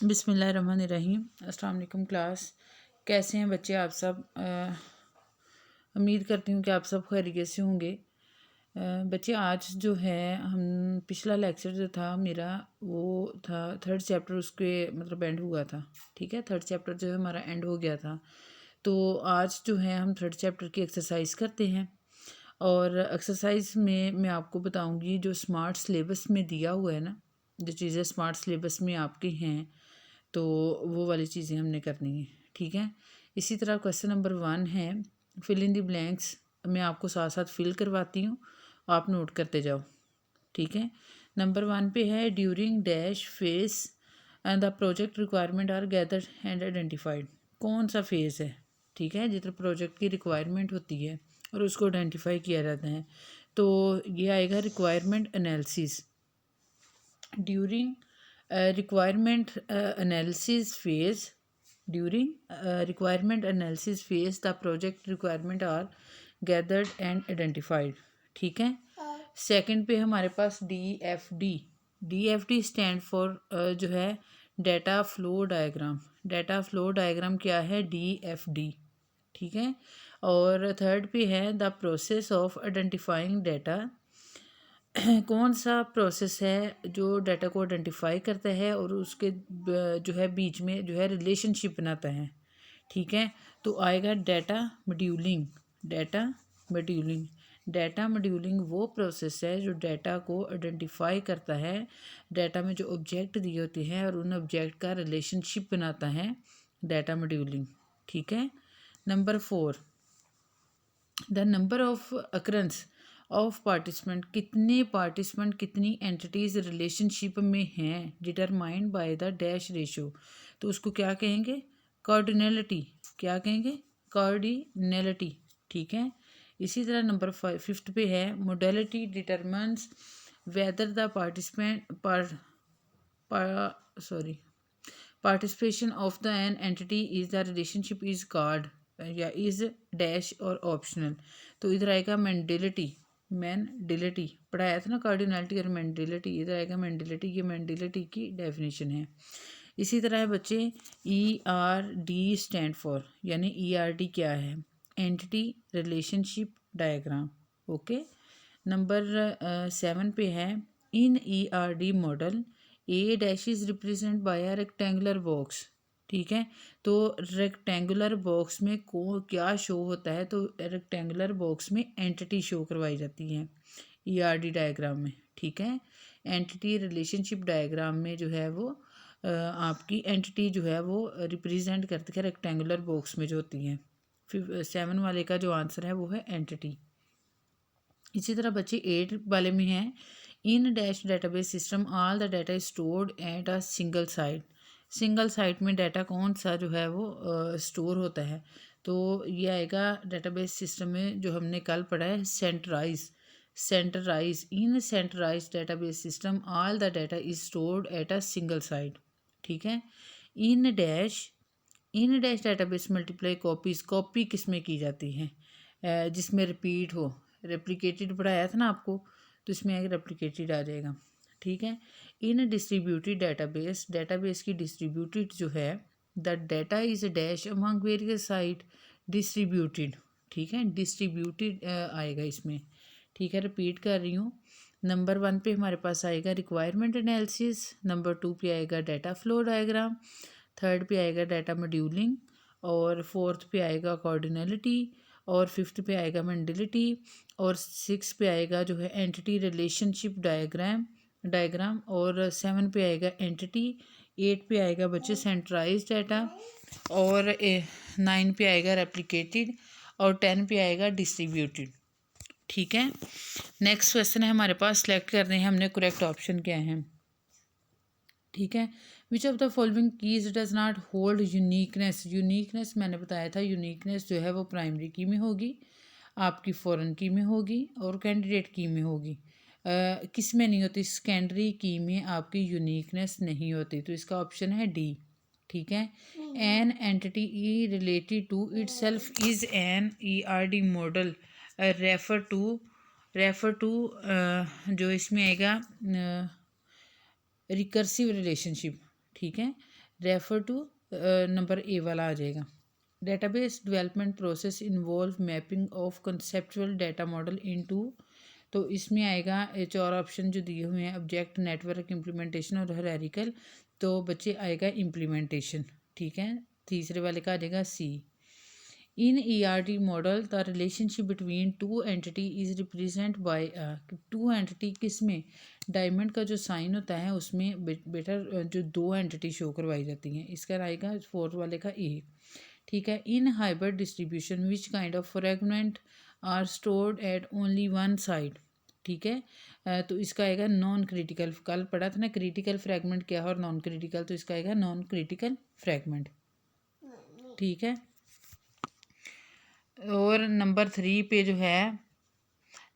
बिस्मिल्लाहिर्रहमानिर्रहीम। अस्सलाम वालेकुम क्लास, कैसे हैं बच्चे आप सब? उम्मीद करती हूँ कि आप सब खैरियत से होंगे। बच्चे आज जो है हम पिछला लेक्चर जो था मेरा वो था थर्ड चैप्टर, उसके मतलब एंड हुआ था। ठीक है, थर्ड चैप्टर जो है हमारा एंड हो गया था। तो आज जो है हम थर्ड चैप्टर की एक्सरसाइज करते हैं और एक्सरसाइज में मैं आपको बताऊंगी जो स्मार्ट सिलेबस में दिया हुआ है ना, जो चीज़ें स्मार्ट सिलेबस में आपकी हैं तो वो वाली चीज़ें हमने करनी है। ठीक है, इसी तरह क्वेश्चन नंबर 1 है फिल इन द ब्लैंक्स। मैं आपको साथ साथ फिल करवाती हूँ, आप नोट करते जाओ। ठीक है, नंबर 1 पे है during dash phase and the project requirement are gathered and identified. कौन सा फेज़ है? ठीक है, जितना प्रोजेक्ट की रिक्वायरमेंट होती है और उसको आइडेंटिफाई किया जाता है, तो ये आएगा requirement analysis. During requirement analysis phase, during requirement analysis phase the project requirement are gathered and identified। ठीक है, सेकंड पे हमारे पास D F D stand for जो है data flow diagram. Data flow diagram क्या है? डी। ठीक है, और थर्ड पे है the process of identifying data. कौन सा प्रोसेस है जो डाटा को आइडेंटिफाई करता है और उसके जो है बीच में जो है रिलेशनशिप बनाता है। ठीक है, तो आएगा डाटा मॉड्यूलिंग। डाटा मॉड्यूलिंग डाटा मॉड्यूलिंग वो प्रोसेस है जो डाटा को आइडेंटिफाई करता है, डाटा में जो ऑब्जेक्ट दिए होते हैं और उन ऑब्जेक्ट का रिलेशनशिप बनाता है, डाटा मॉड्यूलिंग। ठीक है, number 4 the number of occurrence of participant. कितने पार्टिसिपेंट कितनी एंटिटीज़ रिलेशनशिप में हैं determined by the dash ratio. तो उसको क्या कहेंगे? कार्डिनलिटी। क्या कहेंगे? कार्डिनलिटी। ठीक है, इसी तरह नंबर 5 पे है modality determines whether the participation of the an entity is the relationship is called या इज डैश और ऑप्शनल। तो इधर आएगा मैंडेलिटी पढ़ाया था ना, कार्डिनलिटी और मैंडेलिटी। इधर आएगा मैंडेलिटी, ये मैंडेलिटी की डेफिनेशन है। इसी तरह है बच्चे ERD स्टैंड फॉर, यानी ERD क्या है? Entity relationship diagram. Okay, number 7 पे है इन ERD model A dash is represent by a rectangular box. ठीक है, तो रेक्टेंगुलर बॉक्स में को क्या शो होता है? तो रेक्टेंगुलर बॉक्स में एंटिटी शो करवाई जाती है ERD डायग्राम में। ठीक है, एंटिटी रिलेशनशिप डायग्राम में जो है वो आपकी एंटिटी जो है वो रिप्रेजेंट करती है रेक्टेंगुलर बॉक्स में जो होती हैं। 7 वाले का जो आंसर है वो है एंटिटी। इसी तरह बच्चे 8 वाले में है in dash database system all the data is stored at a single site. Single site में डाटा कौन सा जो है वो स्टोर होता है? तो ये आएगा डेटाबेस सिस्टम में जो हमने कल पढ़ा है centralised in centralised database system all the data is stored at a single site. ठीक है, in dash database multiply copies. Copy किस में की जाती है? जिसमें रिपीट हो। रेप्लिकेटेड पढ़ाया था ना आपको, तो इसमें आगे रेप्लिकेटेड आ जाएगा। ठीक है, इन डिस्ट्रीब्यूटेड डेटाबेस की डिस्ट्रीब्यूटेड जो है the data is dash among various site distributed. ठीक है, डिस्ट्रीब्यूटेड आएगा इसमें। ठीक है, रिपीट कर रही हूँ। नंबर 1 पे हमारे पास आएगा रिक्वायरमेंट एनालिसिस, नंबर 2 पे आएगा डाटा फ्लो डायग्राम, थर्ड पे आएगा डाटा मॉड्यूलिंग, और फोर्थ पे आएगा कोऑर्डिनलिटी, और फिफ्थ पे आएगा मंडलिटी, और 6 पे आएगा जो है एंटिटी रिलेशनशिप डायग्राम, और 7 पे आएगा एंटिटी, 8 पे आएगा बच्चे सेंट्रलाइज डाटा, और 9 पे आएगा रेप्लिकेटेड, और 10 पे आएगा डिस्ट्रीब्यूटेड। ठीक है, नेक्स्ट क्वेश्चन है हमारे पास, सेलेक्ट करने हैं हमने करेक्ट ऑप्शन क्या है। ठीक है, which of the following keys does not hold uniqueness मैंने बताया था, यूनिकनेस जो है वो प्राइमरी की में होगी, आपकी फॉरेन की में होगी, और कैंडिडेट की में होगी। किस में नहीं होती? सेकेंडरी की में आपकी यूनिकनेस नहीं होती, तो इसका ऑप्शन है डी। ठीक है, an entity E related to itself is an ERD model refer to जो इसमें आएगा रिकर्सिव रिलेशनशिप। ठीक है, रेफर टू नंबर ए वाला आ जाएगा। Database development process involve mapping of conceptual data model into, तो इसमें आएगा चार ऑप्शन जो दिए हुए हैं, ऑब्जेक्ट, नेटवर्क, इम्प्लीमेंटेशन और हायरार्किकल। तो बच्चे आएगा इम्प्लीमेंटेशन, ठीक है। तीसरे वाले का आ जाएगा सी। इन ERT model the relationship between two entity is represent by two entity, किस में, डायमंड का जो साइन होता है उसमें बेटा जो दो एंटिटी शो करवाई जाती हैं, इसका आएगा फोर्थ वाले का ए, ठीक है। In hybrid distribution which kind of fragment are stored at only one site, ठीक है। तो इसका आएगा नॉन क्रिटिकल। कल पढ़ा था ना क्रिटिकल फ्रैगमेंट क्या है और नॉन क्रिटिकल, तो इसका आएगा नॉन क्रिटिकल फ्रैगमेंट, ठीक है। और नंबर 3 पे जो है,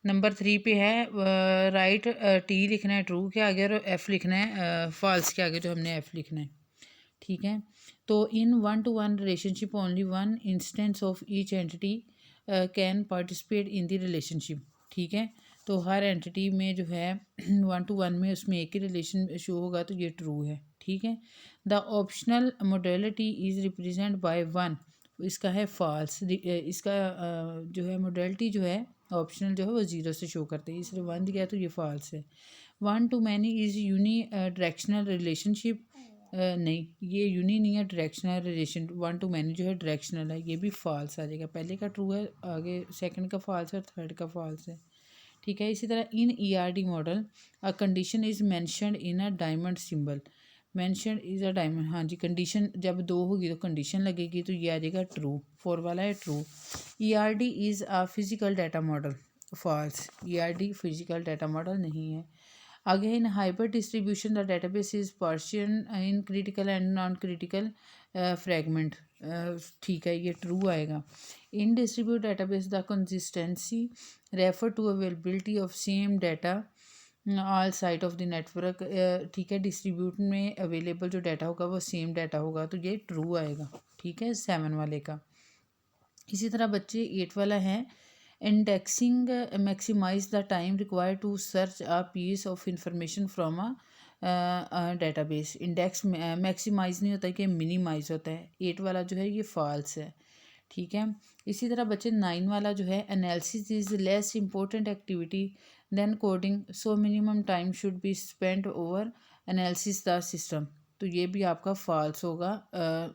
नंबर 3 पे है राइट टी लिखना है ट्रू के आगे और एफ़ लिखना है फॉल्स के आगे, जो हमने एफ़ लिखना है, ठीक है। तो इन 1-to-1 relationship only one instance of each entity can participate in the relationship, ठीक है। तो हर एंटिटी में जो है 1-to-1 में उसमें एक ही रिलेशन शो होगा, तो ये ट्रू है, ठीक है। The optional modality is represent by 1, इसका है फॉल्स। इसका जो है मोडेलिटी जो है ऑप्शनल जो है वो 0 से शो करते हैं, इसलिए 1 दिया तो ये फॉल्स है। 1-to-many is uni directional relationship, नहीं ये यूनी नहीं है, डायरेक्शनल रिलेशन। 1-to-many जो है डायरेक्शनल है, ये भी फॉल्स आ जाएगा। पहले का ट्रू है, आगे सेकंड का फॉल्स है और थर्ड का फॉल्स है, ठीक है। इसी तरह इन ERD model a condition is mentioned in a diamond symbol, mention is a diamond, हाँ जी। कंडीशन जब 2 होगी तो कंडीशन लगेगी, तो ये आ जाएगा ट्रू, 4 वाला है true. ERD is a physical data model, false. ERD physical data model नहीं है। आगे in hyper distribution the database is partitioned in critical and non critical fragment, ठीक है, ये ट्रू आएगा। In distribute database the consistency refer to availability of same data all side of the network, ठीक है। Distribute में available जो data होगा वो सेम डाटा होगा, तो ये ट्रू आएगा, ठीक है, 7 वाले का। इसी तरह बच्चे 8 वाला है, indexing maximize the time required to search a piece of information from a database. Index maximize नहीं होता है कि मिनिमाइज होता है, 8 वाला जो है ये फॉल्स है, ठीक है। इसी तरह बच्चे 9 वाला जो है, analysis is less important activity than coding, so minimum time should be spend over analysis the system, तो ये भी आपका फॉल्स होगा।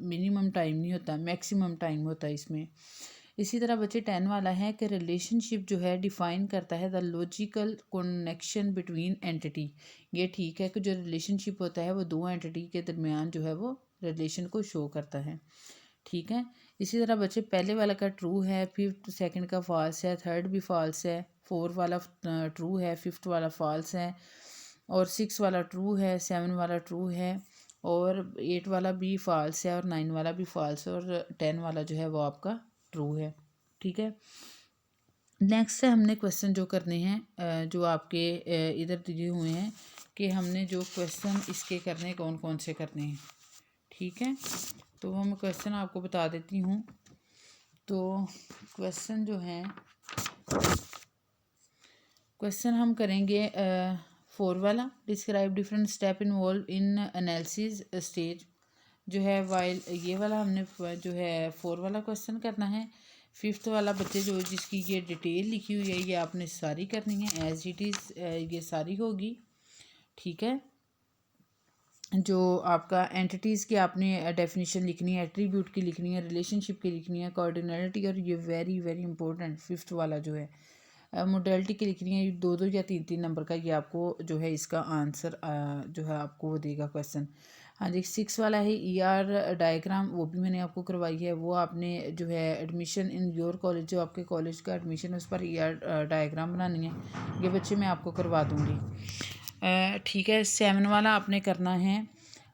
मिनिमम टाइम नहीं होता, मैक्सिमम टाइम होता है इसमें। इसी तरह बच्चे 10 वाला है कि रिलेशनशिप जो है डिफाइन करता है the logical connection between entity, ये ठीक है कि जो रिलेशनशिप होता है वो दो एंटिटी के दरमियान जो है वो रिलेशन को शो करता है, ठीक है। इसी तरह बच्चे पहले वाला का ट्रू है, फिफ्थ सेकंड का फॉल्स है, थर्ड भी फॉल्स है, 4 वाला ट्रू है, फिफ्थ वाला फॉल्स है, और 6 वाला ट्रू है, 7 वाला ट्रू है, और 8 वाला भी फॉल्स है, और 9 वाला भी फॉल्स है, और 10 वाला जो है वो आपका ट्रू है, ठीक है। नेक्स्ट है हमने क्वेश्चन जो करने हैं जो आपके इधर दिए हुए हैं कि हमने जो क्वेश्चन इसके करने कौन कौन से करने हैं, ठीक है। तो मैं क्वेश्चन आपको बता देती हूँ। तो क्वेश्चन जो हैं, क्वेश्चन हम करेंगे 4 वाला, describe different step involve in analysis stage, जो है वाइल, ये वाला हमने जो है 4 वाला क्वेश्चन करना है। फिफ्थ वाला बच्चे जो जिसकी ये डिटेल लिखी हुई है ये आपने सारी करनी है एज इट इज़, ये सारी होगी, ठीक है। जो आपका एंटिटीज़ की आपने डेफिनेशन लिखनी है, एट्रीब्यूट की लिखनी है, रिलेशनशिप की लिखनी है, कोऑर्डिनेलिटी, और ये वेरी वेरी इंपॉर्टेंट फिफ्थ वाला जो है मोडेलिटी की लिखनी है। 2-2 या 3-3 नंबर का ये आपको जो है इसका आंसर जो है आपको वो देगा क्वेश्चन। हाँ जी, 6 वाला है ER डायग्राम, वो भी मैंने आपको करवाई है। वो आपने जो है एडमिशन इन योर कॉलेज, जो आपके कॉलेज का एडमिशन है उस पर ER डायग्राम बनानी है, ये बच्चे मैं आपको करवा दूँगी, ठीक है। 7 वाला आपने करना है,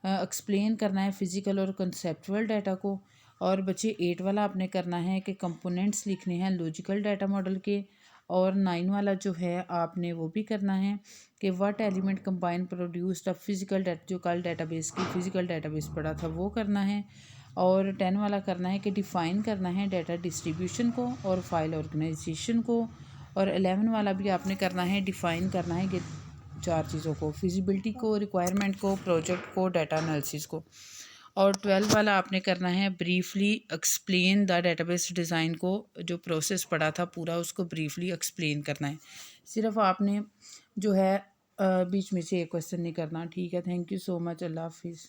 एक्सप्लेन करना है फिज़िकल और कंसेप्चुअल डाटा को। और बच्चे 8 वाला आपने करना है कि कंपोनेंट्स लिखने हैं लॉजिकल डाटा मॉडल के। और 9 वाला जो है आपने वो भी करना है कि what element combine produced a physical data, जो कल डाटाबेस की फिजिकल डाटाबेस पढ़ा था वो करना है। और 10 वाला करना है कि डिफ़ाइन करना है डाटा डिस्ट्रीब्यूशन को और फाइल ऑर्गेनाइजेशन को। और 11 वाला भी आपने करना है, डिफ़ाइन करना है कि 4 चीज़ों को, फिजिबिलिटी को, रिक्वायरमेंट को, प्रोजेक्ट को, डाटा एनालिसिस को। और 12 वाला आपने करना है briefly explain the database design को, जो प्रोसेस पढ़ा था पूरा उसको ब्रीफली एक्सप्लेन करना है। सिर्फ आपने जो है बीच में से एक क्वेश्चन नहीं करना। ठीक है, थैंक यू सो मच, अल्लाह हाफिज़।